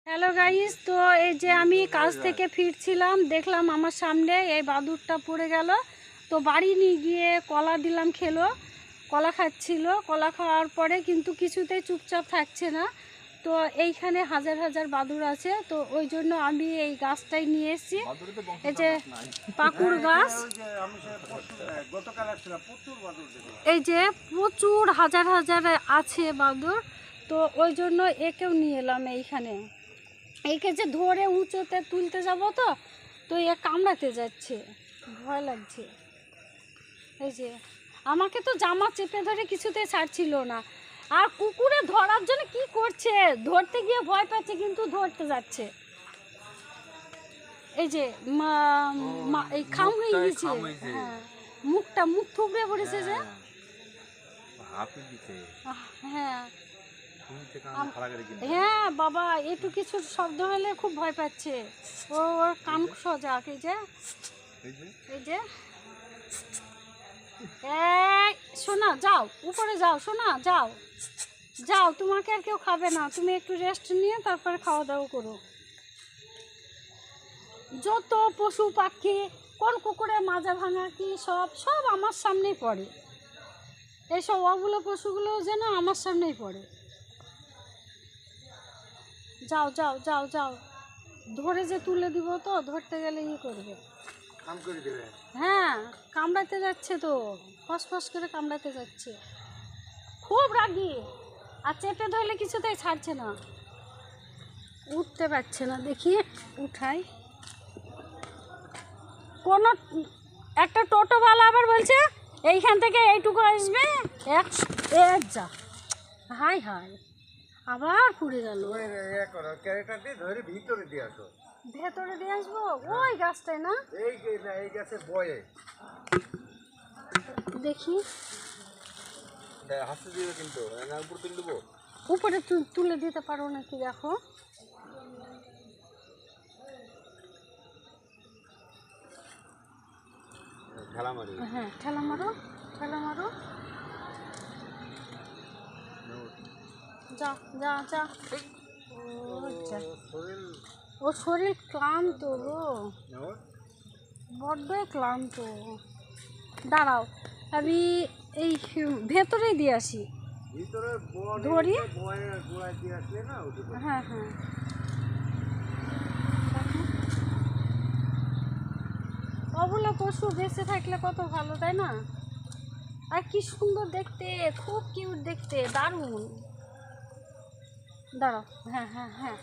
Hello guys, তো এই যে আমি কাজ থেকে ফিরছিলাম, দেখলাম আমার সামনে এই বাদুরটা পড়ে গেল। তো বাড়ি নিয়ে গিয়ে কলা দিলাম, খেলো, কলা খাচ্ছিল। কলা খাওয়ার পরে কিন্তু কিছুতেই চুপচাপ থাকছে না। তো এইখানে হাজার হাজার বাদুর আছে, তো ওই জন্য আমি এই গাছটাই নিয়ে এসেছি। এই যে পাকুড় গাছ, এই যে প্রচুর হাজার হাজার আছে বাদুর। তো ওই জন্য একেও নিয়ে এলাম এইখানে। একে যে ধরে উঁচুতে তুলতে যাব, তো এ কামড়াতে যাচ্ছে, ভয় লাগছে। এই যে আমাকে তো জামা চেপে ধরে কিছুতে ছাড়ছিল না। আর কুকুরে ধরার জন্য কি করছে, ধরতে গিয়ে ভয় পাচ্ছে কিন্তু ধরতে যাচ্ছে। এই যে এই খাম হয়ে গেছে, হ্যাঁ, মুখ থুবড়ে পড়েছে যে, হ্যাঁ হ্যাঁ বাবা, একটু কিছু শব্দ হলে খুব ভয় পাচ্ছে। ওর কান সজাগ। এই যে শোনা, যাও উপরে যাও, শোনা, যাও, তোমাকে আর কেউ খাবে না, তুমি একটু রেস্ট নিয়ে তারপরে খাওয়া দাওয়া করো। যত পশু পাখি, কোন কুকুরের মাজা ভাঙা কি সব আমার সামনেই পড়ে। এইসব অগুলো পশুগুলো যেন আমার সামনেই পড়ে। যাও, ধরে যে তুলে দিব, তো ধরতে গেলে ই করবে, হ্যাঁ, কামড়াতে যাচ্ছে, তো ফসফস করে কামড়াতে যাচ্ছে, খুব রাগি। আর চেপে ধরলে কিছুতেই ছাড়ছে না, উঠতে পারছে না। দেখি উঠাই। কোনো একটা টোটোওয়ালা আবার বলছে এইখান থেকে এইটুকু আসবে, যা, হাই আবার পুড়ে গেল। ভেতরে দিয়ে আসবো ওই গাছটায় না, এই গাছে বয়ে দেখি, উপরে তুলে দিতে পারো নাকি, দেখো। হ্যাঁ, ঠেলা মারো, যা। ওর শরীর ক্লান্ত গো, বড্ডই ক্লান্ত। দাঁড়াও, আমি এই ভেতরেই দিয়ে আসি, ধরি। হ্যাঁ, ওগুলো পশু বেঁচে থাকলে কত ভালো, তাই না? আর কি সুন্দর দেখতে, খুব কিউট দেখতে, দারুণ। দাঁড়াও, হ্যাঁ,